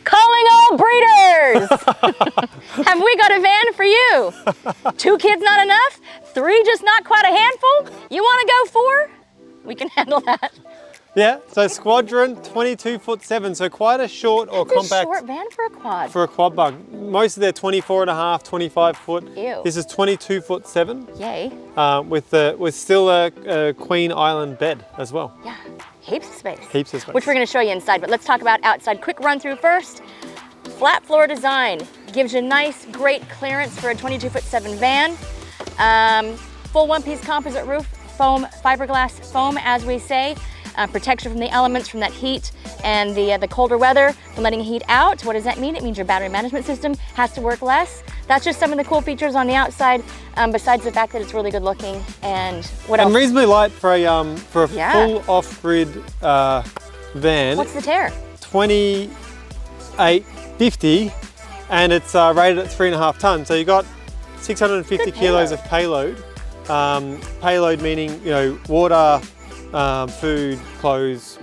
Calling all breeders! Have we got a van for you? 2 kids not enough? 3 just not quite a handful? You want to go 4? We can handle that. Yeah, so Squadron 22'7", so quite a short or compact. A short van for a quad. For a quad bunk. Most of them are 24.5, 25 foot. Ew. This is 22'7". Yay. With still a Queen Island bed as well. Yeah, heaps of space. Heaps of space. Which we're going to show you inside, but let's talk about outside. Quick run through first. Flat floor design gives you nice, great clearance for a 22'7" van. Full one-piece composite roof, foam, fiberglass foam, as we say. Protection from the elements, from that heat and the colder weather, from letting heat out. What does that mean? It means your battery management system has to work less. That's just some of the cool features on the outside, besides the fact that it's really good looking. And what else? And reasonably light for a Yeah. full off-grid van. What's the tear? 2850, and it's rated at 3.5 tons. So you got 650 Good kilos payload. of payload. Payload meaning, you know, water, food, clothes,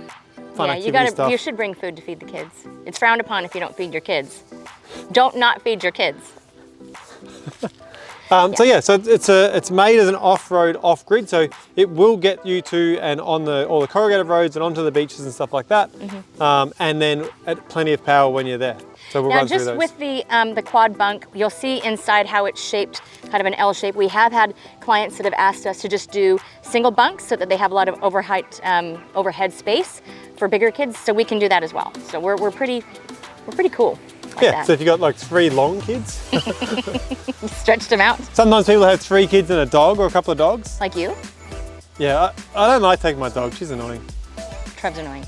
fun activity stuff. You should bring food to feed the kids. It's frowned upon if you don't feed your kids. Don't not feed your kids. So yeah, so it's made as an off-road, off-grid, so it will get you to and on all the corrugated roads and onto the beaches and stuff like that, and then at plenty of power when you're there. So we'll run through those. Now, just with the quad bunk, you'll see inside how it's shaped, kind of an L shape. We have had clients that have asked us to just do single bunks so that they have a lot of overhead space for bigger kids. So we can do that as well. So we're pretty cool. Like Yeah. that. So if you got like 3 long kids, Stretched them out, sometimes people have 3 kids and a dog or a couple of dogs. like you. Yeah, I don't like taking my dog. She's annoying. Trev's annoying.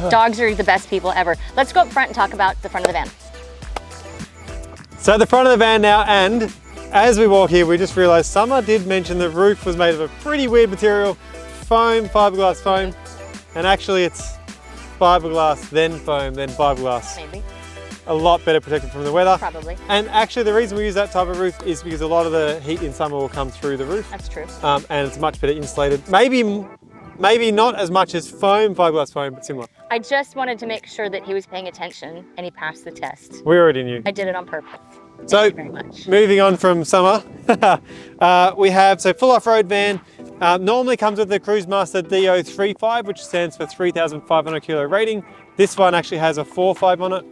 Dogs are the best people ever. Let's go up front and talk about the front of the van. So the front of the van now, and as we walk here, we just realized Summer did mention the roof was made of a pretty weird material, foam, fiberglass foam, and actually it's fiberglass, then foam, then fiberglass. Maybe. A lot better protected from the weather. Probably. And actually the reason we use that type of roof is because a lot of the heat in summer will come through the roof. That's true. And it's much better insulated. Maybe not as much as foam, fiberglass foam, but similar. I just wanted to make sure that he was paying attention and he passed the test. We already knew. I did it on purpose. So, Thank you very much. moving on from summer, we have full off-road van. Normally comes with the Cruise Master DO35, which stands for 3,500 kilo rating. This one actually has a 4.5 on it,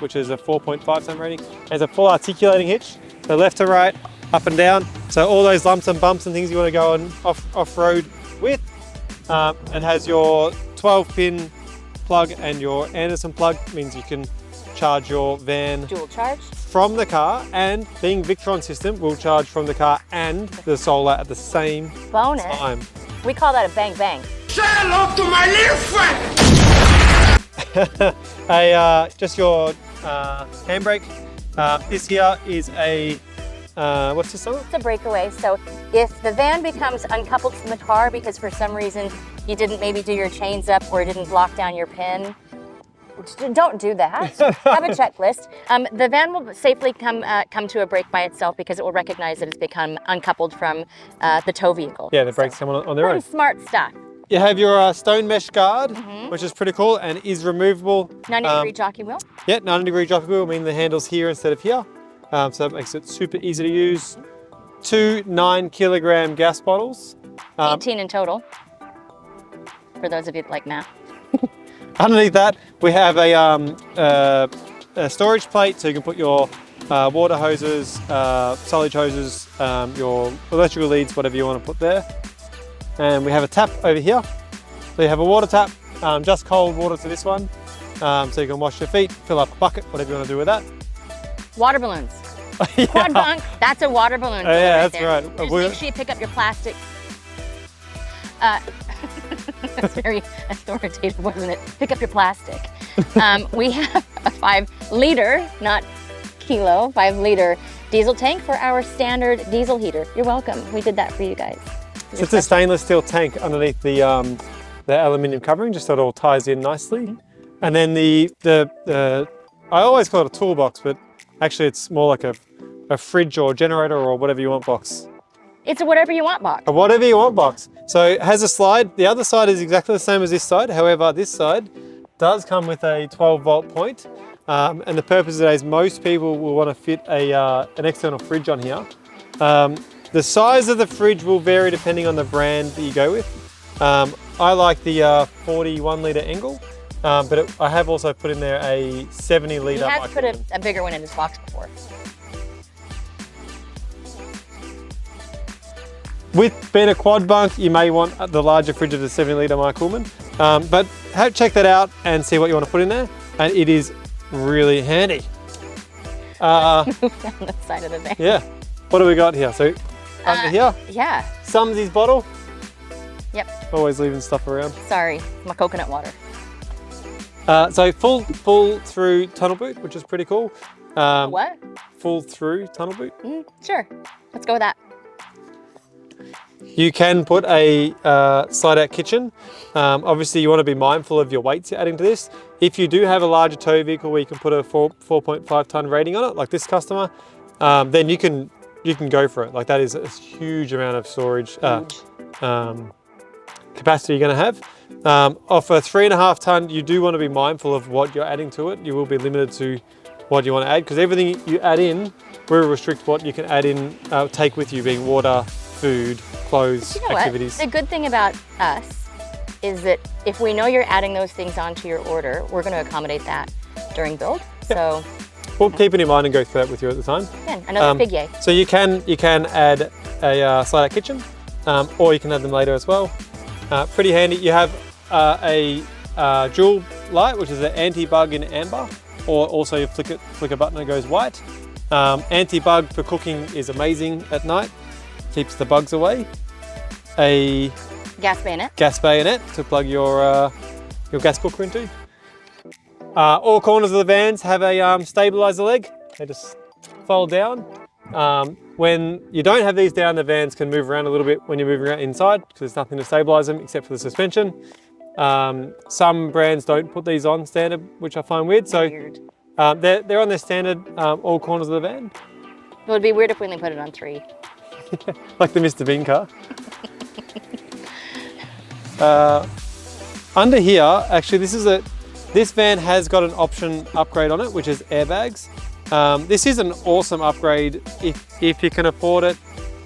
which is a 4.5 ton rating. It has a full articulating hitch, so left to right, up and down. So all those lumps and bumps and things you want to go on off-road with. It has your 12-pin plug and your Anderson plug, means you can charge your van Dual charge. from the car, and being Victron system will charge from the car and the solar at the same Bonus. time. We call that a bang bang. Say hello to my little friend! Just your handbrake. This here is a, what's this on? It's a breakaway. So if the van becomes uncoupled from the car because for some reason you didn't maybe do your chains up or didn't lock down your pin, don't do that. Have a checklist. The van will safely come to a brake by itself because it will recognize that it's become uncoupled from the tow vehicle. Yeah, the brakes come on their own. Pretty smart stuff. You have your stone mesh guard, which is pretty cool and is removable. 90-degree jockey wheel. Yeah, 90-degree jockey wheel, meaning the handle's here instead of here. So that makes it super easy to use. 2 9-kilogram gas bottles. 18 in total, for those of you that like math. Underneath that, we have a storage plate, so you can put your water hoses, silage hoses, your electrical leads, whatever you want to put there. And we have a tap over here. So you have a water tap, just cold water to this one. So you can wash your feet, fill up a bucket, whatever you want to do with that. Water balloons. Yeah. Quad bunk, that's a water balloon. Yeah, that's there. right. Just make sure you pick up your plastic. That's very authoritative, wasn't it? Pick up your plastic. We have a 5-liter, not kilo, 5-liter diesel tank for our standard diesel heater. You're welcome. We did that for you guys. So it's a stainless steel tank underneath the aluminium covering, just so it all ties in nicely. And then I always call it a toolbox, but actually it's more like a fridge or generator or whatever you want box. It's a whatever you want box. A whatever you want box. So it has a slide. The other side is exactly the same as this side. However, this side does come with a 12-volt point. And the purpose of that is most people will want to fit an external fridge on here. The size of the fridge will vary depending on the brand that you go with. I like the 41 litre Engel, but I have also put in there a 70 litre. He has put a bigger one in his box before. With being a quad bunk, you may want the larger fridge of the 70 litre Mike Coolman, but check that out and see what you want to put in there, and it is really handy. Move down the side of the van. Yeah. What do we got here? So under here, yeah. Sumsy's bottle. Yep. Always leaving stuff around. Sorry, my coconut water. So full through tunnel boot, which is pretty cool. What? Full through tunnel boot. Sure. Let's go with that. You can put a slide out kitchen. Obviously you want to be mindful of your weights you're adding to this. If you do have a larger tow vehicle where you can put a 4.5 ton rating on it, like this customer, then you can go for it. Like that is a huge amount of storage capacity you're going to have. Off a 3.5 ton, you do want to be mindful of what you're adding to it. You will be limited to what you want to add, because everything you add in will restrict what you can add in, take with you, being water, food, clothes, activities. What? The good thing about us is that if we know you're adding those things onto your order, we're going to accommodate that during build. Yeah. So we'll keep it in mind and go through that with you at the time. Yeah, another big yay. So you can add a slide out kitchen, or you can add them later as well. Pretty handy. You have a dual light, which is an anti-bug in amber, or also you flick a button and it goes white. Anti-bug for cooking is amazing at night. Keeps the bugs away. A gas bayonet to plug your gas cooker into. All corners of the vans have a stabilizer leg. They just fold down. When you don't have these down, the vans can move around a little bit when you're moving around inside, because there's nothing to stabilize them except for the suspension. Some brands don't put these on standard, which I find weird. So they're on their standard all corners of the van. It would be weird if we only put it on 3. Like the Mr. Bean car. Under here, actually, this van has got an option upgrade on it, which is airbags. This is an awesome upgrade if you can afford it.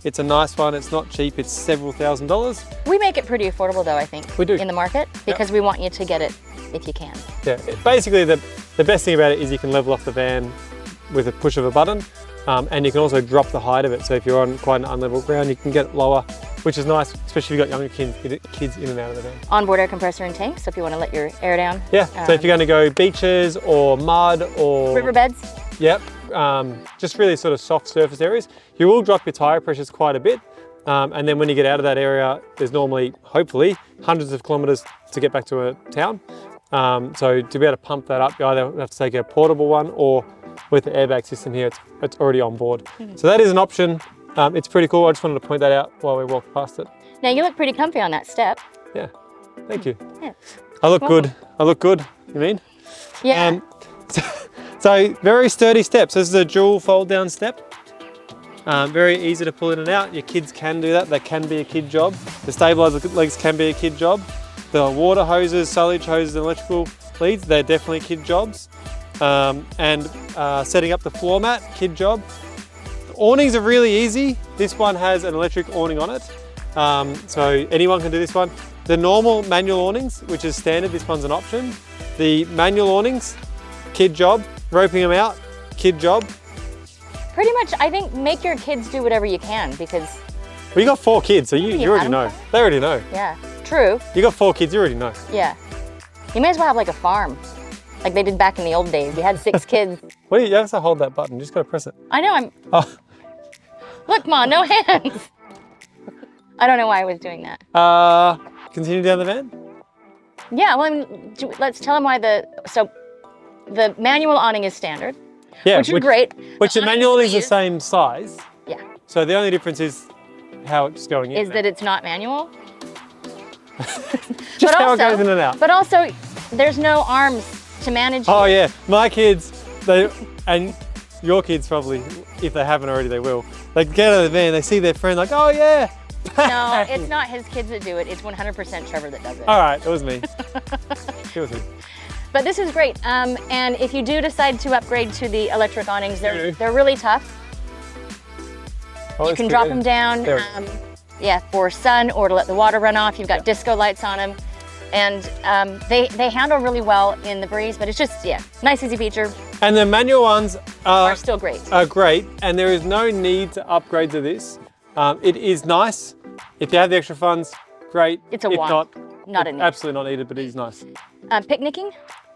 It's a nice one. It's not cheap. It's several $1,000s. We make it pretty affordable, though, I think. We do. In the market, because we want you to get it if you can. Yeah. Basically, the best thing about it is you can level off the van with a push of a button. And you can also drop the height of it. So if you're on quite an unlevel ground, you can get it lower, which is nice, especially if you've got younger kids in and out of the van. Onboard air compressor and tank, so if you want to let your air down. Yeah, so if you're going to go beaches or mud or... riverbeds. Yep, just really sort of soft surface areas. You will drop your tyre pressures quite a bit. And then when you get out of that area, there's normally, hopefully, hundreds of kilometres to get back to a town. So to be able to pump that up, you either have to take a portable one, or with the airbag system here, it's already on board. So that is an option. It's pretty cool. I just wanted to point that out while we walked past it. Now you look pretty comfy on that step. Yeah, thank you. Yeah. I look good. I look good, you mean? Yeah. So very sturdy steps. This is a dual fold down step. Very easy to pull in and out. Your kids can do that. That can be a kid job. The stabilizer legs can be a kid job. The water hoses, silage hoses, and electrical leads, they're definitely kid jobs. Setting up the floor mat, kid job. The awnings are really easy. This one has an electric awning on it. So anyone can do this one. The normal manual awnings, which is standard, this one's an option. The manual awnings, kid job. Roping them out, kid job. Pretty much, I think, make your kids do whatever you can, because... Well, you got 4 kids, so you already know. They already know. Yeah, true. You got 4 kids, you already know. Yeah. You may as well have like a farm, like they did back in the old days. You had 6 kids. Well, you have to hold that button, you just gotta press it. I know, Oh. Look, Ma, no hands. I don't know why I was doing that. Continue down the van? Yeah, well, I mean, let's tell them why the manual awning is standard, Yeah, which is great. Which the manual awning is the same size. Yeah. So the only difference is how it's going in. Is that it's not manual? Just how it goes in and out. But also, there's no arms to manage. Oh yeah, my kids, and your kids probably, if they haven't already, they will. They get out of the van, they see their friend like, oh yeah. No, it's not his kids that do it. It's 100% Trevor that does it. All right, it was me. It was me. But this is great. And if you do decide to upgrade to the electric awnings, they're really tough. Oh, You can drop them down, There. yeah, for sun or to let the water run off. You've got disco lights on them. And they handle really well in the breeze, but it's just, yeah, nice, easy feature. And the manual ones Are still great. Are great, and there is no need to upgrade to this. It is nice. If you have the extra funds, great. It's a if want, not a it's need. absolutely not needed, but it is nice. Picnicking?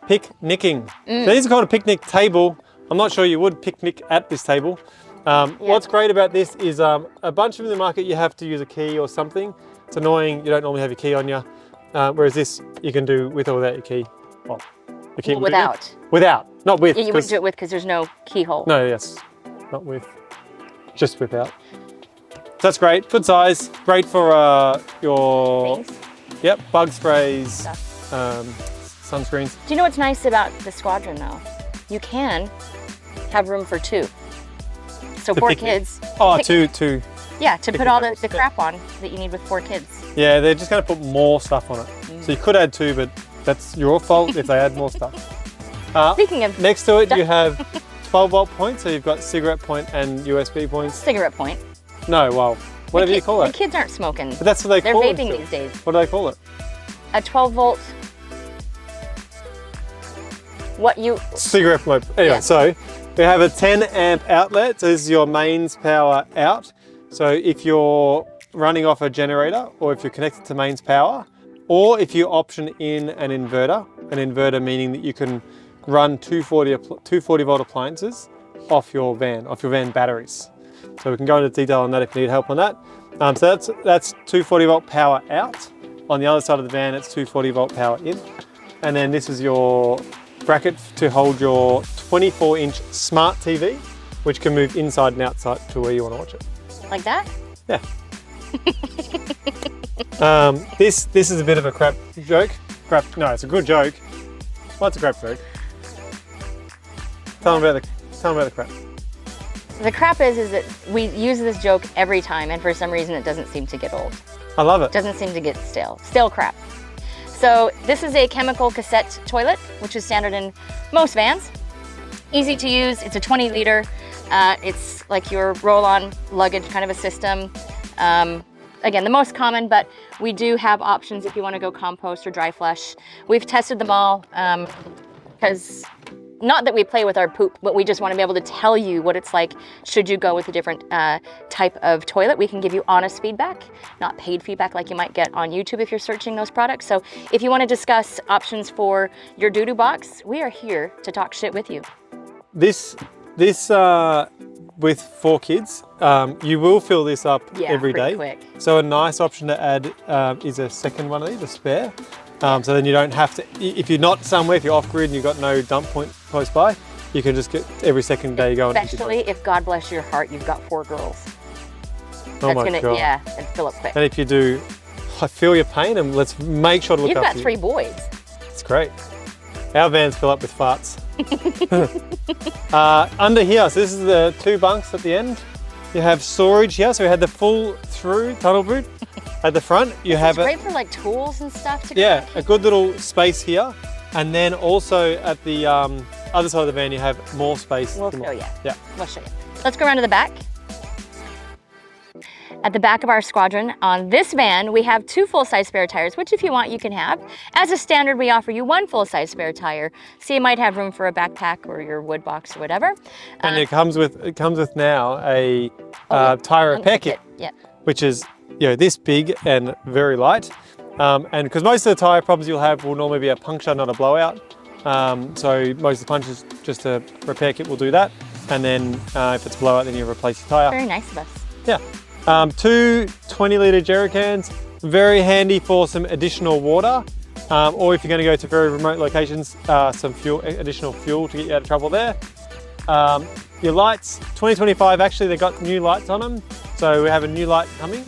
Picnicking. So these are called a picnic table. I'm not sure you would picnic at this table. What's great about this is a bunch of them in the market you have to use a key or something. It's annoying, you don't normally have your key on you. Whereas this you can do with or without your key. Well, your key Without. Without, not with. Yeah, you wouldn't do it with because there's no keyhole. No, yes, not with, just without. So that's great, good size, great for your, Things. yep, bug sprays, Stuff. sunscreens. Do you know what's nice about the Squadron though? You can have room for two. So 4 picnic. kids. Oh, Pic- two. Yeah, to put picnic all tables. the crap on that you need with 4 kids. Yeah, they're just going to put more stuff on it. So you could add 2, but that's your fault if they add more stuff. Speaking of Next to it, you have 12-volt points, so you've got cigarette point and USB points. cigarette point. No, well, whatever you call The it. kids aren't smoking. But that's what they They're call it. vaping still. these days. What do they call it? A 12 volt. What you? Cigarette point. Anyway, Yeah. so we have a 10 amp outlet. So this is your mains power out. So if you're running off a generator, or if you're connected to mains power, or if you option in an inverter meaning that you can run 240 volt appliances off your van batteries. So we can go into detail on that if you need help on that. So that's 240 volt power out. On the other side of the van, it's 240 volt power in. And then this is your bracket to hold your 24-inch smart TV, which can move inside and outside to where you want to watch it. Like that? Yeah. This is a bit of a crap joke. No, it's a good joke. What's a crap joke? Tell them about the crap. The crap is that we use this joke every time, and for some reason it doesn't seem to get old. I love it. Doesn't seem to get stale crap. So this is a chemical cassette toilet, which is standard in most vans. Easy to use. It's a 20 liter. It's like your roll-on luggage kind of a system. Again, the most common, but we do have options if you want to go compost or dry flush. We've tested them all because not that we play with our poop, but we just want to be able to tell you what it's like should you go with a different type of toilet. We can give you honest feedback, not paid feedback like you might get on YouTube if you're searching those products. So if you want to discuss options for your doo-doo box, we are here to talk shit with you. This with 4 kids, you will fill this up every pretty day. quick. So a nice option to add is a second one of these, a spare. So then you don't have to, if you're not somewhere, if you're off grid and you've got no dump point close by, you can just get every second day going. Especially if, God bless your heart, you've got 4 girls. Oh my God. Yeah, and fill up quick. And if you do, I feel your pain, and let's make sure to look You've after got you. 3 boys. It's great. Our vans fill up with farts. Under here, so this is the 2 bunks at the end. You have storage here, so we had the full through tunnel boot at the front. You have It's great for like tools and stuff to go. yeah, a good little space here, and then also at the other side of the van you have more space. We'll show you. Yeah. We'll show you. Let's go around to the back. At the back of our Squadron, on this van, we have 2 full-size spare tires, which if you want, you can have. As a standard, we offer you 1 full-size spare tire, so you might have room for a backpack or your wood box or whatever. And it comes with now a tire repair kit, Yeah. which is this big and very light. And because most of the tire problems you'll have will normally be a puncture, not a blowout. So most of the punches, just a repair kit will do that. And then if it's a blowout, then you replace your tire. Very nice of us. Yeah. 2 20-litre jerry cans, very handy for some additional water, or if you're going to go to very remote locations, some additional fuel to get you out of trouble there. Your lights, 2025, actually they got new lights on them, so we have a new light coming.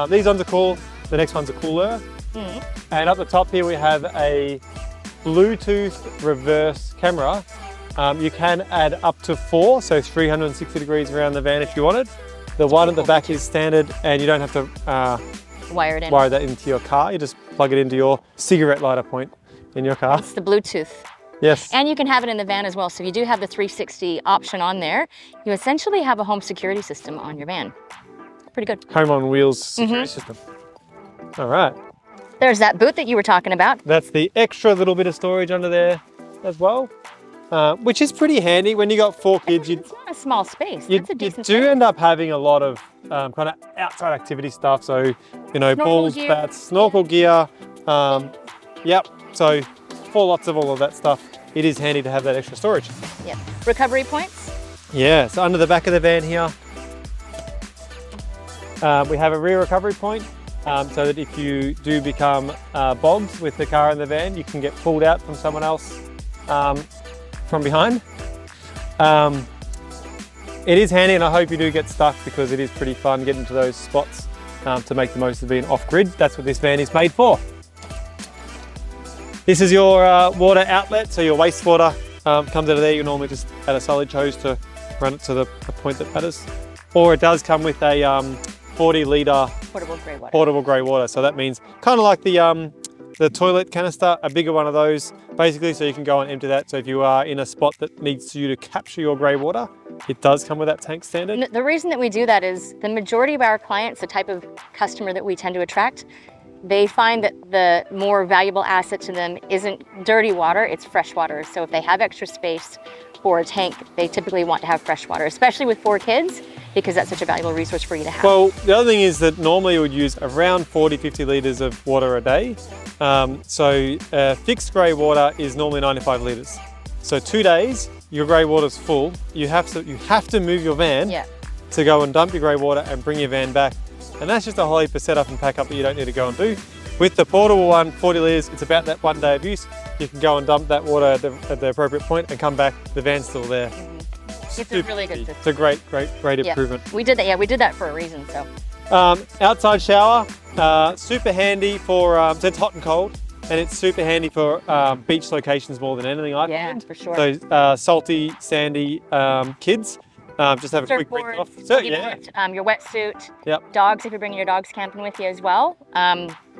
These ones are cool, the next ones are cooler. And up the top here we have a Bluetooth reverse camera. You can add up to 4, so 360 degrees around the van if you wanted. The one at the back is standard, and you don't have to Wire wire that into your car. You just plug it into your cigarette lighter point in your car. It's the Bluetooth Yes. And you can have it in the van as well. So if you do have the 360 option on there, you essentially have a home security system on your van. Pretty good. Home on wheels security system. All right. There's that boot that you were talking about. That's the extra little bit of storage under there as well, which is pretty handy when you got 4 kids. It's not a small space. You That's a decent do space. end up having a lot of kind of outside activity stuff. So, you know, Snorkel balls, gear. bats, snorkel gear. Yep. So for lots of all of that stuff, it is handy to have that extra storage. Yep. Recovery points. Yeah. So under the back of the van here, we have a rear recovery point. So that if you do become bogged with the car in the van, you can get pulled out from someone else from behind. It is handy, and I hope you do get stuck, because it is pretty fun getting to those spots to make the most of being off-grid. That's what this van is made for. This is your water outlet, so your wastewater comes out of there. You normally just add a solid hose to run it to the point that matters. Or it does come with a 40-litre portable grey water. So that means kind of like the toilet canister, a bigger one of those, basically, so you can go and empty that. So if you are in a spot that needs you to capture your grey water, it does come with that tank standard. The reason that we do that is the majority of our clients, the type of customer that we tend to attract, they find that the more valuable asset to them isn't dirty water, it's fresh water. So if they have extra space for a tank, they typically want to have fresh water, especially with 4 kids, because that's such a valuable resource for you to have. Well, the other thing is that normally you would use around 40-50 litres of water a day. So fixed grey water is normally 95 litres. So 2 days, your grey water's full. You have to move your van to go and dump your grey water and bring your van back. And that's just a whole heap of setup and pack up that you don't need to go and do. With the portable one, 40 litres, it's about that 1 day of use. You can go and dump that water at the appropriate point and come back, the van's still there. It's a really good system. It's a great improvement. We did that, we did that for a reason, so. Outside shower, super handy for, so it's hot and cold, and it's super handy for beach locations more than anything I find. Yeah, for sure. So salty, sandy kids, just have a quick break off. So, your wetsuit, Yep. dogs, if you're bringing your dogs camping with you as well.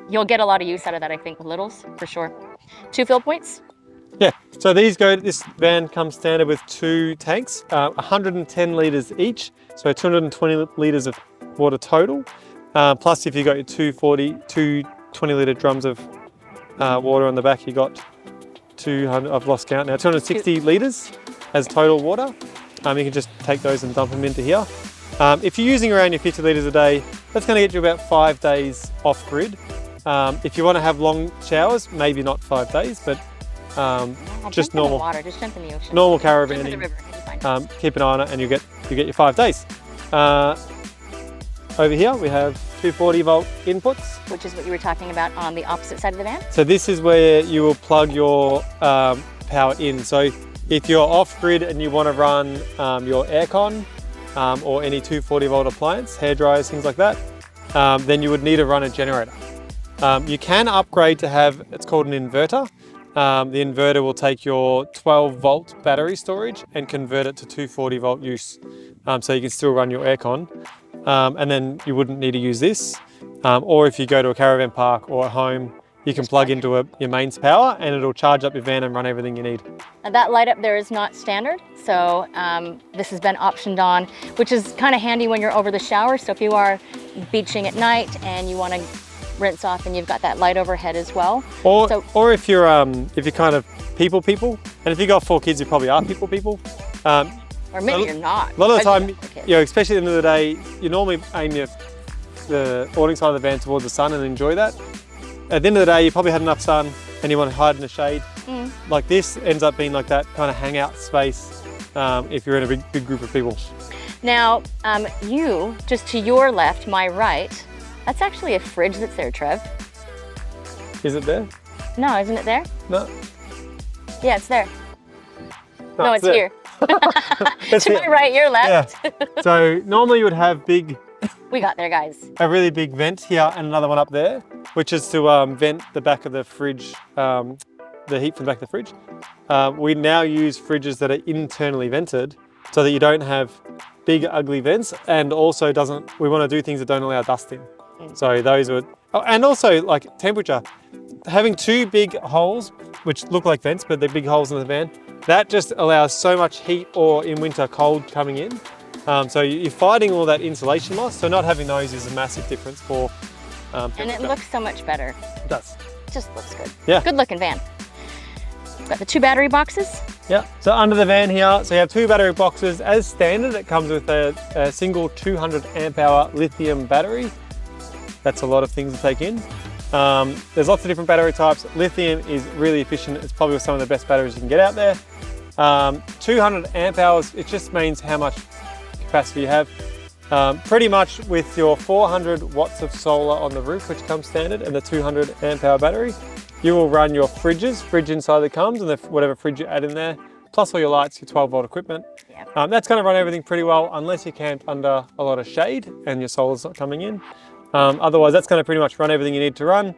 You'll get a lot of use out of that, I think, with littles, for sure. 2 fill points. Yeah, so this van comes standard with 2 tanks, 110 litres each, so 220 litres of water total. Plus, if you got your 2 20-litre drums of water on the back, you got 200, I've lost count now, 260 litres as total water. You can just take those and dump them into here. If you're using around your 50 litres a day, that's going to get you about 5 days off grid. If you want to have long showers, maybe not 5 days, but just normal water, just jump in the ocean. Normal Jump in caravanning. the river, it'll be fine. Keep an eye on it, and you get your 5 days. Over here we have 240-volt inputs. Which is what you were talking about on the opposite side of the van. So this is where you will plug your power in. So if you're off grid and you want to run your aircon or any 240-volt appliance, hair dryers, things like that, then you would need to run a generator. You can upgrade to have, it's called an inverter. The inverter will take your 12-volt battery storage and convert it to 240-volt use. So you can still run your aircon, and then you wouldn't need to use this. Or if you go to a caravan park or at home, you can plug into your mains power, and it'll charge up your van and run everything you need. And that light up there is not standard, so this has been optioned on, which is kind of handy when you're over the shower. So if you are beaching at night and you want to rinse off, and you've got that light overhead as well. Or if you're kind of people, and if you got 4 kids, you probably are people. Or maybe you're not. A lot of the time, especially at the end of the day, you normally aim the awning side of the van towards the sun and enjoy that. At the end of the day, you probably had enough sun and you want to hide in the shade. Like this ends up being like that kind of hangout space if you're in a big group of people. Now, you, just to your left, my right, that's actually a fridge that's there, Trev. Is it there? No, isn't it there? No. Yeah, it's there. No, it's there. here. It's to my right, your left. Yeah. So normally you would have We got there, guys. a really big vent here and another one up there, which is to vent the back of the fridge, the heat from the back of the fridge. We now use fridges that are internally vented so that you don't have big ugly vents, and also we want to do things that don't allow dust in. So those would, Oh, and also like temperature. Having two big holes, which look like vents, but they're big holes in the van, that just allows so much heat or in winter cold coming in. So you're fighting all that insulation loss. So not having those is a massive difference for and it looks so much better. It does. It just looks good. Yeah. Good looking van. Got the 2 battery boxes. Yeah, so under the van here, so you have 2 battery boxes. As standard, it comes with a single 200 amp hour lithium battery. That's a lot of things to take in. There's lots of different battery types. Lithium is really efficient. It's probably some of the best batteries you can get out there. 200 amp hours, it just means how much capacity you have. Pretty much with your 400 watts of solar on the roof, which comes standard, and the 200 amp hour battery, you will run your fridge inside that comes, and whatever fridge you add in there, plus all your lights, your 12 volt equipment. Yep. That's going to run everything pretty well, unless you camp under a lot of shade and your solar's not coming in. Otherwise, that's going to pretty much run everything you need to run.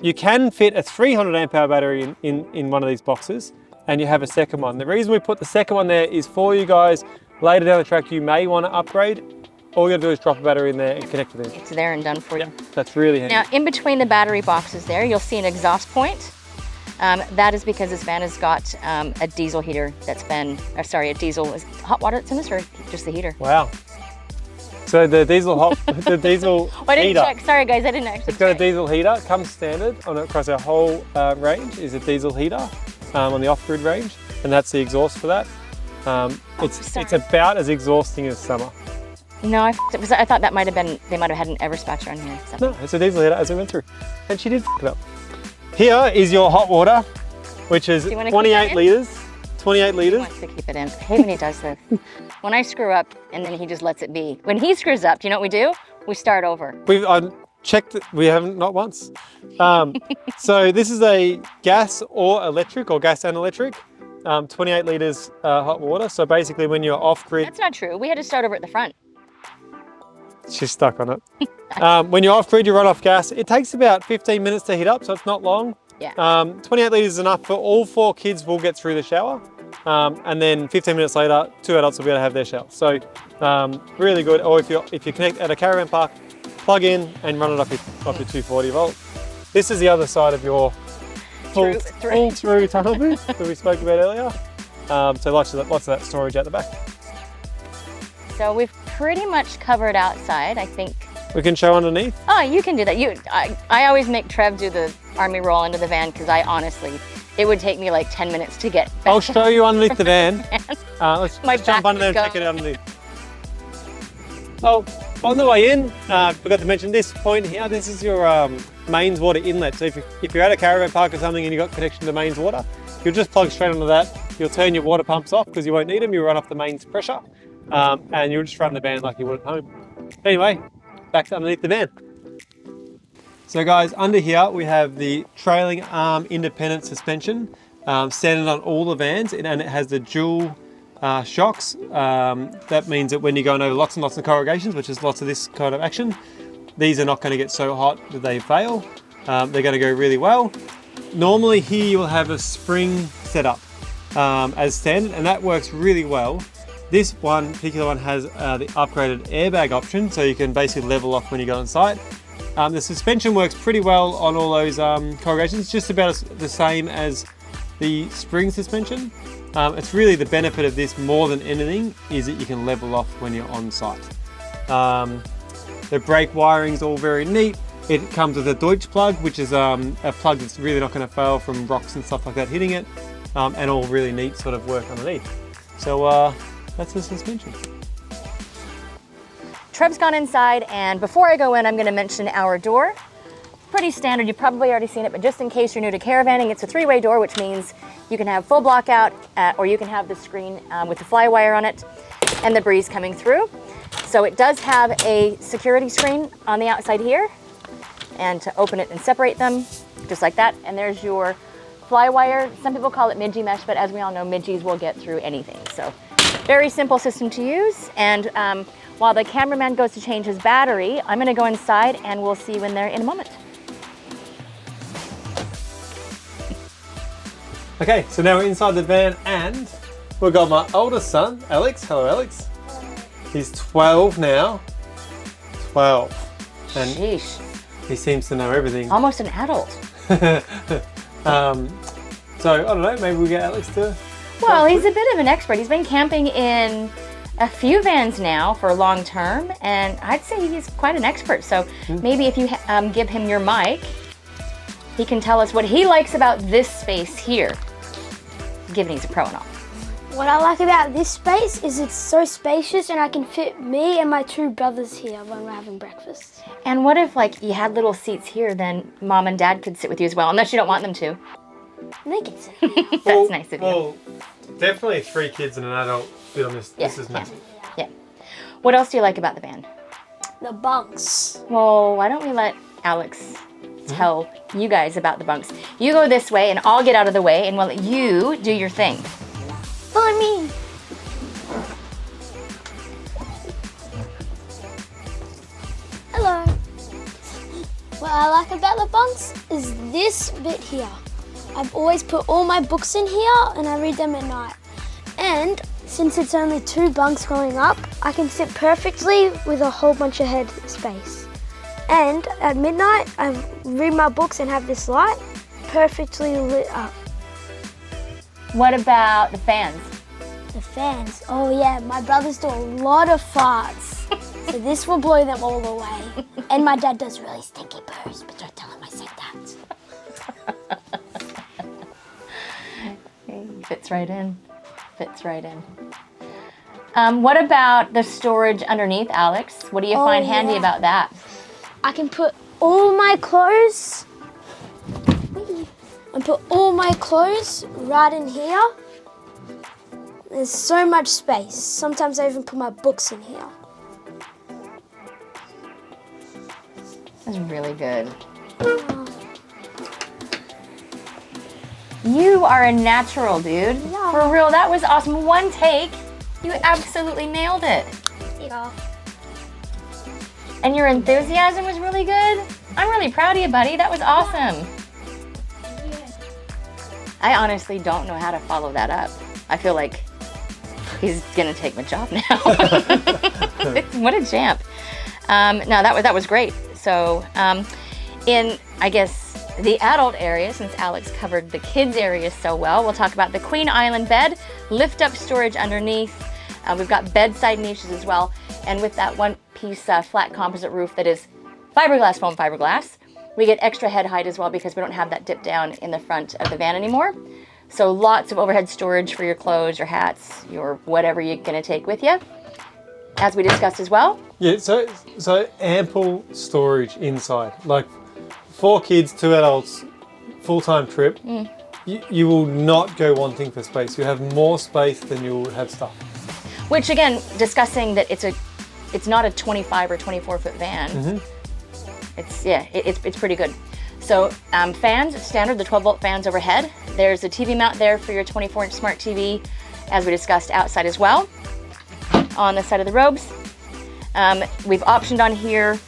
You can fit a 300 amp hour battery in one of these boxes, and you have a second one. The reason we put the second one there is for you guys, later down the track, you may want to upgrade. All you gotta do is drop a battery in there and connect it in. It's there and done for you. That's really handy. Now, in between the battery boxes there, you'll see an exhaust point. That is because this van has got a diesel heater that's been, or sorry, a diesel, is hot water that's in this or just the heater? Wow. So the diesel I didn't heater. check, sorry guys, I didn't actually It's got a check. diesel heater, comes standard across our whole range is a diesel heater on the off-grid range, and that's the exhaust for that. It's about as exhausting as summer. No, I f***ed it because I thought that might have been, they might have had an Everspatcher on here. So. No, it's a diesel heater as we went through, and she did f it up. Here is your hot water, which is 28 litres. 28 He litres. wants to keep it in. I hate when he does this. When I screw up and then he just lets it be. When he screws up, do you know what we do? We start over. We've checked it, we haven't, not once. So this is a gas or electric, or gas and electric, 28 litres hot water. So basically when you're off grid, That's not true. We had to start over at the front. she's stuck on it. When you're off grid, you run off gas. It takes about 15 minutes to heat up, so it's not long. Yeah. 28 litres is enough for all 4 kids will get through the shower. And then 15 minutes later, 2 adults will be able to have their shower. So really good. Or if you connect at a caravan park, plug in and run it off your 240 volt. This is the other side of your pull through tunnel booth that we spoke about earlier. So lots of that storage at the back. So we've pretty much covered outside, I think. We can show underneath. Oh, you can do that. I always make Trev do the army roll into the van because I honestly, it would take me like 10 minutes to get back. I'll show you underneath the van. Let's My just jump back under there and would check go. it out underneath. Oh, on the way in, forgot to mention this point here. This is your mains water inlet. So if you're at a caravan park or something and you've got connection to mains water, you'll just plug straight onto that. You'll turn your water pumps off because you won't need them. You'll run off the mains pressure and you'll just run the van like you would at home. Anyway, back to underneath the van. So guys, under here we have the trailing arm independent suspension, standard on all the vans, and it has the dual shocks. That means that when you're going over lots and lots of corrugations, which is lots of this kind of action, these are not going to get so hot that they fail. They're going to go really well. Normally here you will have a spring setup as standard, and that works really well. This particular one has the upgraded airbag option, so you can basically level off when you go on site. The suspension works pretty well on all those corrugations, just about the same as the spring suspension. It's really the benefit of this more than anything is that you can level off when you're on site. The brake wiring is all very neat. It comes with a Deutsch plug, which is a plug that's really not going to fail from rocks and stuff like that hitting it, and all really neat sort of work underneath. So that's the suspension. Trev's gone inside, and before I go in, I'm going to mention our door. Pretty standard, you've probably already seen it, but just in case you're new to caravanning, it's a 3-way door, which means you can have full block out, or you can have the screen with the fly wire on it and the breeze coming through. So it does have a security screen on the outside here, and to open it and separate them, just like that. And there's your fly wire. Some people call it midgie mesh, but as we all know, midgies will get through anything. So very simple system to use. And while the cameraman goes to change his battery, I'm going to go inside and we'll see you in there in a moment. Okay, so now we're inside the van and we've got my oldest son, Alex. Hello, Alex. He's 12 now. 12. And Sheesh. He seems to know everything. Almost an adult. So I don't know, maybe we'll get Alex to... Well, he's a bit of an expert. He's been camping in a few vans now for long term, and I'd say he's quite an expert. So maybe if you give him your mic, he can tell us what he likes about this space here, given he's a pro and all. What I like about this space is it's so spacious and I can fit me and my two brothers here when we're having breakfast. And what if like you had little seats here, then mom and dad could sit with you as well, unless you don't want them to. They can sit. That's nice of you. Well, definitely 3 kids and an adult fit on this. Yeah, This is massive. Yeah. What else do you like about the van? The bunks. Well, why don't we let Alex tell you guys about the bunks. You go this way and I'll get out of the way and we'll let you do your thing. Follow me. Hello. What I like about the bunks is this bit here. I've always put all my books in here and I read them at night. And since it's only 2 bunks going up, I can sit perfectly with a whole bunch of head space. And at midnight, I read my books and have this light perfectly lit up. What about the fans? The fans, oh yeah, my brothers do a lot of farts. So this will blow them all away. And my dad does really stinky poos, but don't tell him I said that. Fits right in. Fits right in. What about the storage underneath, Alex? What do you find handy about that? I can put all my clothes right in here. There's so much space. Sometimes I even put my books in here. That's really good. You are a natural, dude. Yeah. For real, that was awesome. One take, you absolutely nailed it. Yeah. And your enthusiasm was really good. I'm really proud of you, buddy. That was awesome. I honestly don't know how to follow that up. I feel like he's gonna take my job now. What a champ. No, that was great. So in, I guess, the adult area, since Alex covered the kids area so well, we'll talk about the Queen Island bed, lift up storage underneath. We've got bedside niches as well. And with that one-piece flat composite roof that is fiberglass, foam fiberglass, we get extra head height as well because we don't have that dip down in the front of the van anymore. So lots of overhead storage for your clothes, your hats, your whatever you're gonna take with you, as we discussed as well. Yeah, so ample storage inside. Like 4 kids, 2 adults, full-time trip. You will not go wanting for space. You have more space than you'll have stuff. Which again, discussing that it's not a 25 or 24-foot van. It's pretty good. So fans, standard, the 12-volt fans overhead. There's a TV mount there for your 24-inch smart TV, as we discussed outside as well. On the side of the robes, we've optioned on here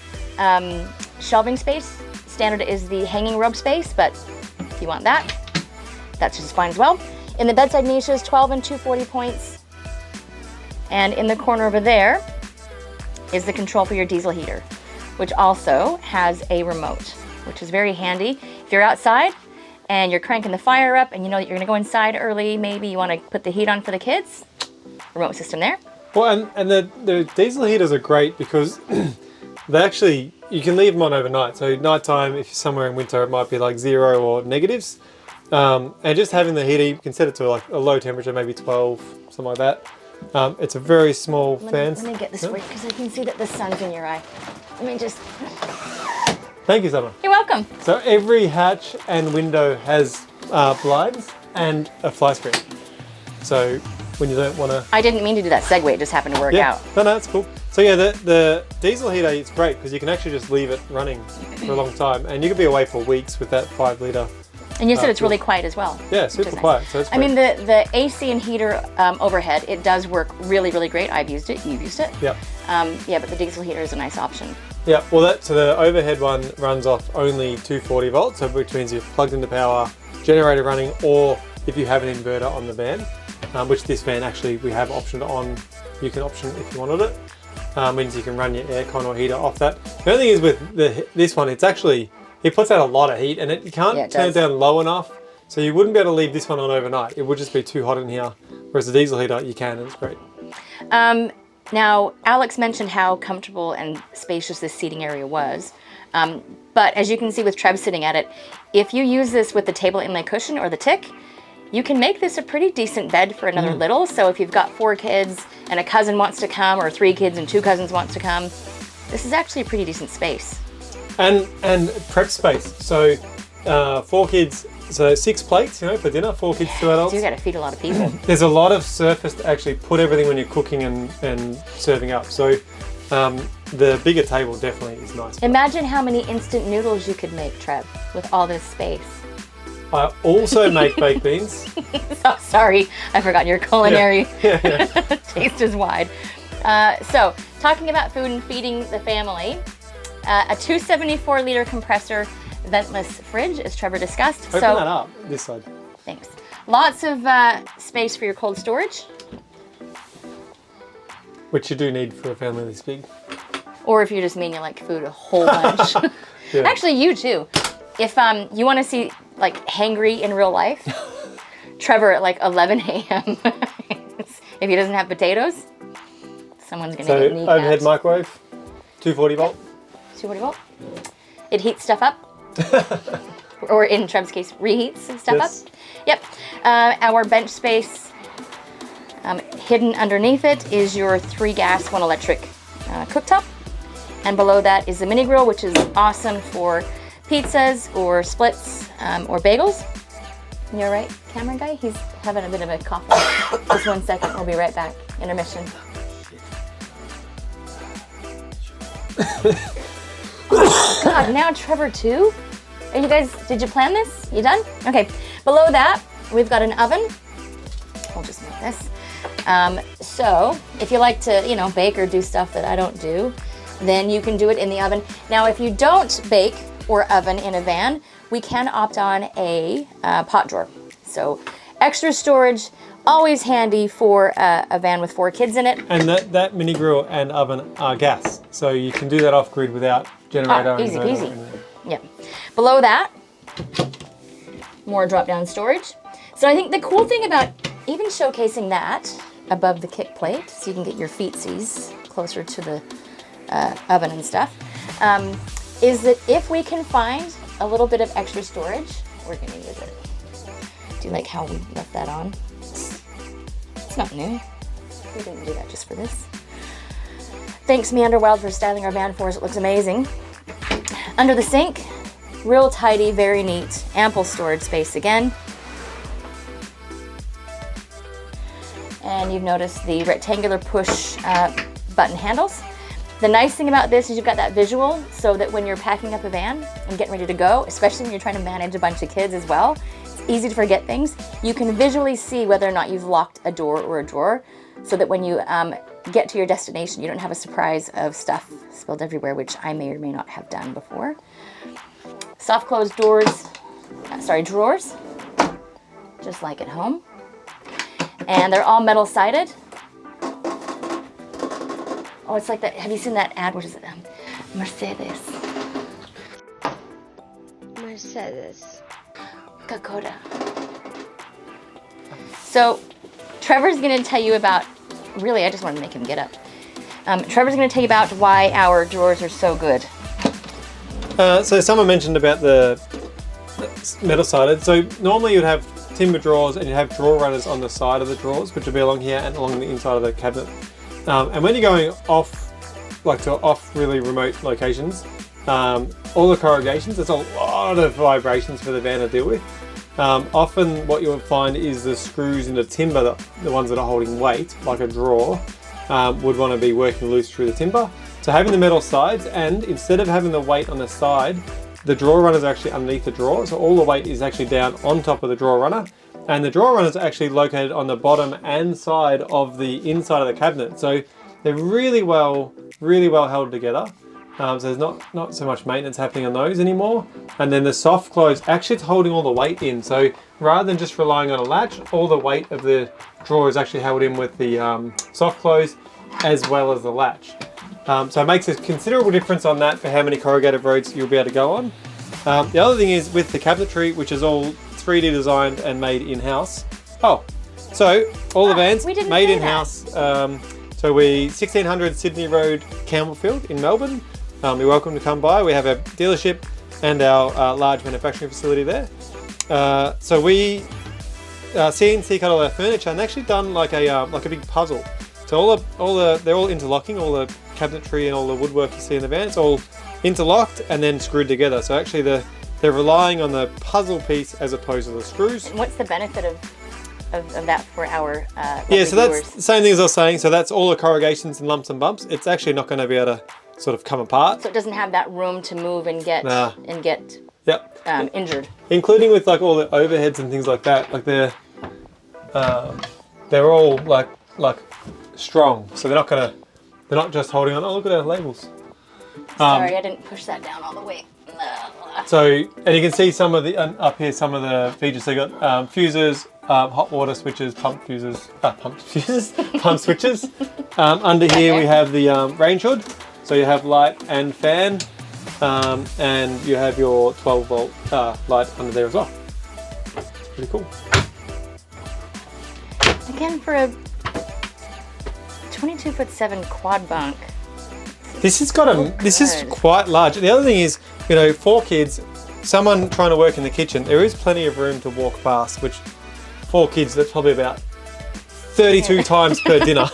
shelving space. Standard is the hanging robe space, but if you want that, that's just fine as well. In the bedside niches, 12 and 240 points. And in the corner over there is the control for your diesel heater, which also has a remote, which is very handy. If you're outside and you're cranking the fire up and you know that you're gonna go inside early, maybe you wanna put the heat on for the kids, remote system there. Well, and the diesel heaters are great because they actually, you can leave them on overnight. So nighttime, if you're somewhere in winter, it might be like 0 or negatives. And just having the heater, you can set it to like a low temperature, maybe 12, something like that. It's a very small fan. Let me get this way because I can see that the sun's in your eye. Let me just... Thank you, Summer. You're welcome. So every hatch and window has blinds and a fly screen. So when you don't want to... I didn't mean to do that segue, it just happened to work out. No, that's cool. So yeah, the diesel heater, it's great because you can actually just leave it running for a long time and you could be away for weeks with that 5-litre. And you said it's really quiet as well. Yeah, super quiet. So it's I mean, the AC and heater overhead, it does work really, really great. I've used it, you've used it. Yep. Yeah, but the diesel heater is a nice option. Yeah, well, so the overhead one runs off only 240 volts, so which means you've plugged into power, generator running, or if you have an inverter on the van, which this van actually we have optioned on, you can option if you wanted it. means you can run your aircon or heater off that. The only thing is with this one, it's actually, it puts out a lot of heat and you can't turn it down low enough. So you wouldn't be able to leave this one on overnight. It would just be too hot in here. Whereas the diesel heater, you can, and it's great. Now, Alex mentioned how comfortable and spacious this seating area was. But as you can see with Trev sitting at it, if you use this with the table inlay cushion or the tick, you can make this a pretty decent bed for another little. So if you've got 4 kids and a cousin wants to come, or 3 kids and 2 cousins wants to come, this is actually a pretty decent space. And prep space. So 4 kids, so 6 plates, you know, for dinner, 4 kids, 2 adults. You got to feed a lot of people. There's a lot of surface to actually put everything when you're cooking and serving up. So the bigger table definitely is nice. Imagine how many instant noodles you could make, Trev, with all this space. I also make baked beans. Oh, sorry, I forgot your culinary taste is wide. So, talking about food and feeding the family, a 274-liter compressor ventless fridge, as Trevor discussed. Open that up, this side. Thanks. Lots of space for your cold storage. Which you do need for a family this big. Or if you just mean you like food a whole bunch. Actually, you too. If you want to see like hangry in real life, Trevor at like 11 a.m. if he doesn't have potatoes, someone's going to get kneecaps. Overhead microwave, 240 volt. 240 volt. It heats stuff up. Or in Trev's case, reheats stuff up. Yep. Our bench space, hidden underneath it is your 3 gas, 1 electric cooktop. And below that is the mini grill, which is awesome for pizzas or splits or bagels. You all right, camera guy? He's having a bit of a cough. Just 1 second, we'll be right back. Intermission. Oh, God, now Trevor too? Are you guys, did you plan this? You done? Okay, below that, we've got an oven. We'll just make this. So, if you like to, you know, bake or do stuff that I don't do, then you can do it in the oven. Now, if you don't bake or oven in a van, we can opt on a pot drawer. So, extra storage, always handy for a van with 4 kids in it. And that mini grill and oven are gas, so you can do that off grid without generator. Easy peasy. Yeah. Below that, more drop-down storage. So I think the cool thing about even showcasing that above the kick plate, so you can get your feetsies closer to the oven and stuff, is that if we can find a little bit of extra storage, we're going to use it. Do you like how we left that on? It's not new. We didn't do that just for this. Thanks Meanderwild for styling our van for us. It looks amazing. Under the sink, real tidy, very neat, ample storage space again. And you've noticed the rectangular push button handles. The nice thing about this is you've got that visual so that when you're packing up a van and getting ready to go, especially when you're trying to manage a bunch of kids as well, it's easy to forget things. You can visually see whether or not you've locked a door or a drawer so that when you get to your destination, you don't have a surprise of stuff spilled everywhere, which I may or may not have done before. Soft closed drawers, just like at home. And they're all metal sided. Oh, it's like that. Have you seen that ad? What is it? Mercedes. Kokoda. So, Trevor's going to tell you about, really, I just wanted to make him get up. Trevor's going to tell you about why our drawers are so good. So someone mentioned about the metal sided. So normally you'd have timber drawers and you'd have drawer runners on the side of the drawers, which would be along here and along the inside of the cabinet. And when you're going off, like to off really remote locations, all the corrugations, there's a lot of vibrations for the van to deal with. Often what you'll find is the screws in the timber, the ones that are holding weight, like a drawer, would want to be working loose through the timber. So having the metal sides, and instead of having the weight on the side, the drawer runners are actually underneath the drawer. So all the weight is actually down on top of the drawer runner. And the drawer runners are actually located on the bottom and side of the inside of the cabinet. So they're really well held together. So there's not so much maintenance happening on those anymore. And then the soft close, actually it's holding all the weight in. So rather than just relying on a latch, all the weight of the drawer is actually held in with the soft close as well as the latch. So it makes a considerable difference on that for how many corrugated roads you'll be able to go on. The other thing is with the cabinetry, which is all 3D designed and made in-house. Oh, so all the vans made in-house. So we 1600 Sydney Road, Campbellfield in Melbourne. You're welcome to come by. We have a dealership and our large manufacturing facility there. So we CNC cut all our furniture and actually done like a big puzzle. So they're all interlocking, all the cabinetry and all the woodwork you see in the van. It's all interlocked and then screwed together. So actually they're relying on the puzzle piece as opposed to the screws. And what's the benefit of that for our so viewers? that's the same thing as I was saying. So that's all the corrugations and lumps and bumps. It's actually not going to be able to sort of come apart. So it doesn't have that room to move and get injured. Including with like all the overheads and things like that. Like they're all like strong. So they're not just holding on. Oh, look at our labels. Sorry, I didn't push that down all the way. So, and you can see some of the up here, some of the features. So you got fuses, hot water switches, pump switches. Under here we have the range hood. So you have light and fan, and you have your 12-volt light under there as well. Pretty cool. Again, for a 22'7" quad bunk. This is quite large. The other thing is, 4 kids, someone trying to work in the kitchen, there is plenty of room to walk past, which 4 kids, that's probably about 32 times per dinner.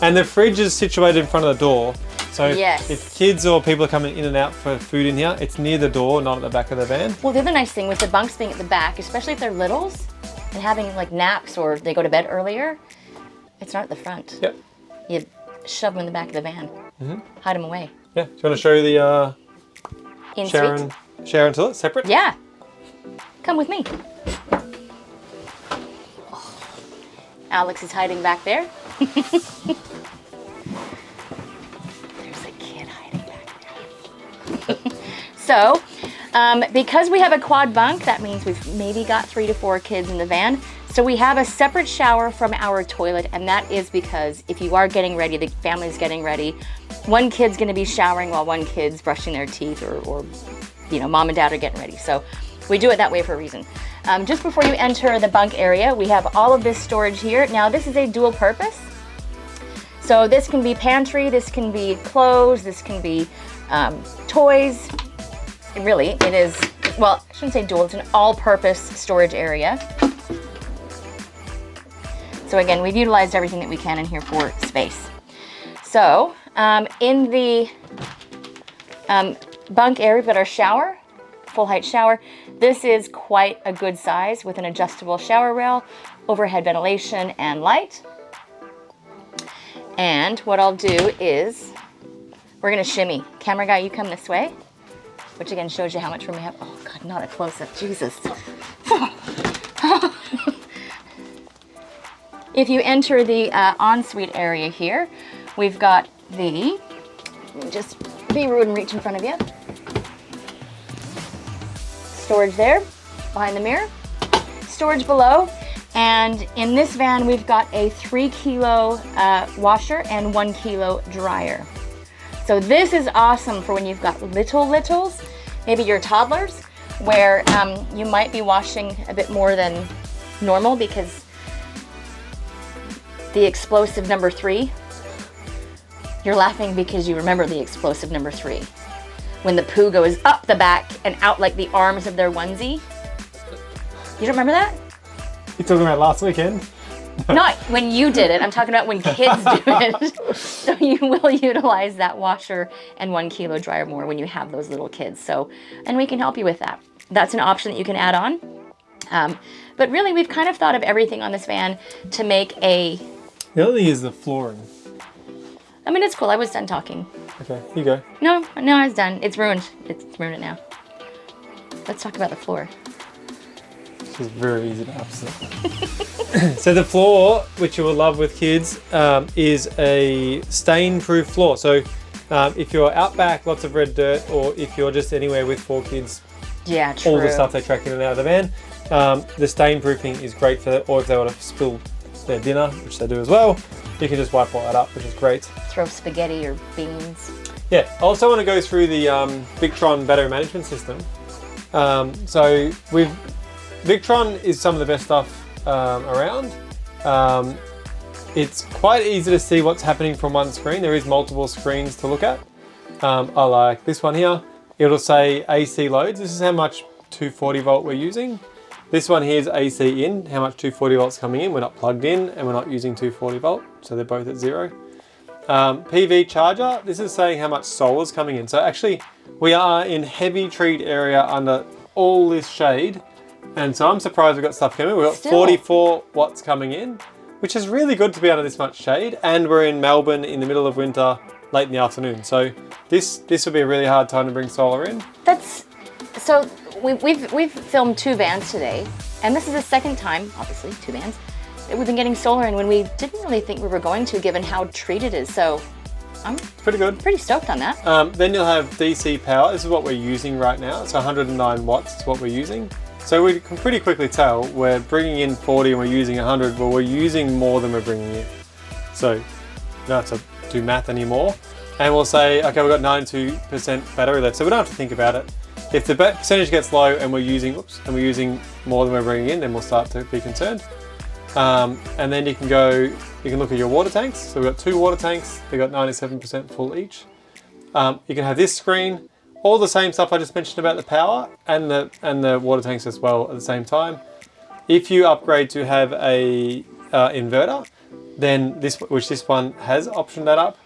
And the fridge is situated in front of the door. So if kids or people are coming in and out for food in here, it's near the door, not at the back of the van. Well, the other nice thing with the bunks being at the back, especially if they're littles and having like naps or they go to bed earlier, it's not at the front. Yep. You shove them in the back of the van, hide them away. Yeah, do you want to show the In-suite? shower and toilet separate? Yeah. Come with me. Alex is hiding back there. There's a kid hiding back there. So, because we have a quad bunk, that means we've maybe got 3 to 4 kids in the van. So we have a separate shower from our toilet, and that is because if you are getting ready, the family's getting ready, one kid's gonna be showering while one kid's brushing their teeth or mom and dad are getting ready. So we do it that way for a reason. Just before you enter the bunk area, we have all of this storage here. Now this is a dual purpose. So this can be pantry, this can be clothes, this can be toys. It is, well, I shouldn't say dual, it's an all-purpose storage area. So again, we've utilized everything that we can in here for space. So in the bunk area, we've got our shower, full height shower. This is quite a good size with an adjustable shower rail, overhead ventilation and light. And what I'll do is we're gonna shimmy. Camera guy, you come this way, which again shows you how much room we have. Oh God, not a close-up, Jesus. If you enter the ensuite area here, we've got the, just be rude and reach in front of you. Storage there, behind the mirror. Storage below, and in this van we've got a 3 kilo washer and 1 kilo dryer. So this is awesome for when you've got littles, maybe your toddlers, where you might be washing a bit more than normal because the explosive number 3. You're laughing because you remember the explosive number 3. When the poo goes up the back and out like the arms of their onesie. You don't remember that? You're talking about last weekend? Not when you did it. I'm talking about when kids do it. So you will utilize that washer and 1 kilo dryer more when you have those little kids. So, and we can help you with that. That's an option that you can add on. But really, we've kind of thought of everything on this van to make a... The other thing is the flooring. I mean, it's cool. I was done talking. Okay, you go. No, I was done. It's ruined. It's ruined it now. Let's talk about the floor. This is very easy to upset. So the floor, which you will love with kids, is a stain-proof floor. So if you're out back, lots of red dirt, or if you're just anywhere with 4 kids, yeah, true. All the stuff they track in and out of the van, the stain-proofing is great for that, or if they want to spill their dinner, which they do as well. you can just wipe all that up, which is great. Throw spaghetti or beans. Yeah, I also want to go through the Victron battery management system. So Victron is some of the best stuff around. It's quite easy to see what's happening from one screen. There is multiple screens to look at. I like this one here. It'll say AC loads. This is how much 240 volt we're using. This one here is AC in, how much 240 volts coming in. We're not plugged in and we're not using 240 volt, so they're both at 0. PV charger, this is saying how much solar's coming in. So actually we are in heavy treed area under all this shade. And so I'm surprised we've got stuff coming. We've got 44 watts coming in, which is really good to be under this much shade. And we're in Melbourne in the middle of winter, late in the afternoon. So this would be a really hard time to bring solar in. So we've filmed 2 vans today, and this is the second time, obviously 2 vans, that we've been getting solar in when we didn't really think we were going to, given how treated it is. So I'm pretty good. Pretty stoked on that. Then you'll have DC power. This is what we're using right now. It's 109 watts is what we're using. So we can pretty quickly tell we're bringing in 40 and we're using 100, but we're using more than we're bringing in. So you don't have to do math anymore. And we'll say, okay, we've got 92% battery left. So we don't have to think about it. If the percentage gets low and we're using, more than we're bringing in, then we'll start to be concerned. And then you can look at your water tanks. So we've got 2 water tanks. They've got 97% full each. You can have this screen, all the same stuff I just mentioned about the power and the water tanks as well at the same time. If you upgrade to have a inverter, then this one has optioned that up.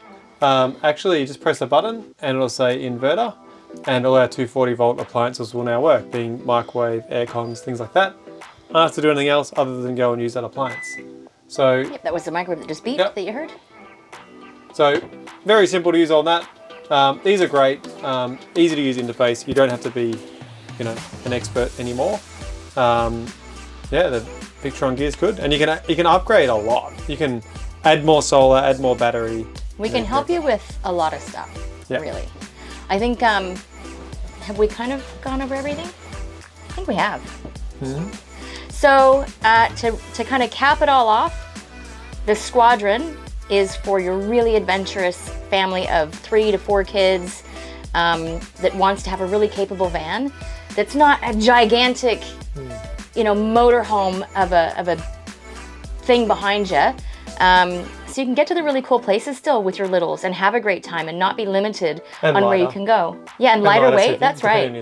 Actually, you just press a button and it'll say inverter, and all our 240 volt appliances will now work, being microwave, air cons, things like that. I don't have to do anything else other than go and use that appliance. So yep, that was the microwave that just beeped that you heard. So very simple to use on that. These are great, easy to use interface. You don't have to be, an expert anymore. Yeah, the Victron gear is good, and you can upgrade a lot. You can add more solar, add more battery. We can help you with a lot of stuff, really. I think, have we kind of gone over everything? I think we have. Mm-hmm. So to kind of cap it all off, the Squadron is for your really adventurous family of 3 to 4 kids that wants to have a really capable van that's not a gigantic, motorhome of a thing behind you. So you can get to the really cool places still with your littles and have a great time and not be limited on where you can go. Yeah, and lighter weight, that's right.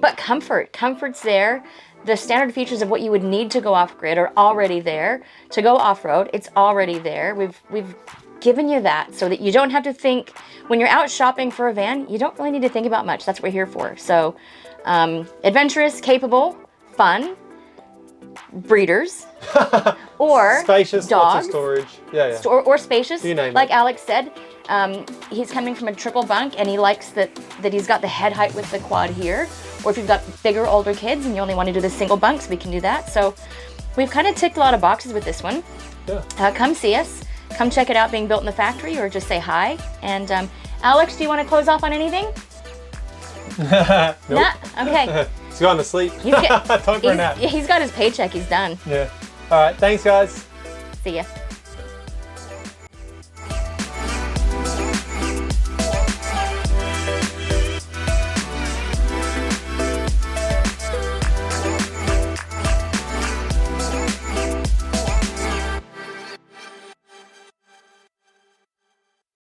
But comfort's there. The standard features of what you would need to go off-grid are already there. To go off-road, it's already there. We've given you that so that you don't have to think, when you're out shopping for a van, you don't really need to think about much. That's what we're here for. So adventurous, capable, fun, breeders, or spacious, dogs, lots of storage, or spacious, you name like it. Alex said. He's coming from a triple bunk, and he likes that he's got the head height with the quad here. Or if you've got bigger, older kids and you only want to do the single bunks, we can do that. So we've kind of ticked a lot of boxes with this one. Yeah. Come see us. Come check it out being built in the factory, or just say hi. And Alex, do you want to close off on anything? Nope. Nah? Okay. He's gone to sleep. Time for a nap. He's got his paycheck. He's done. Yeah. All right. Thanks, guys. See ya.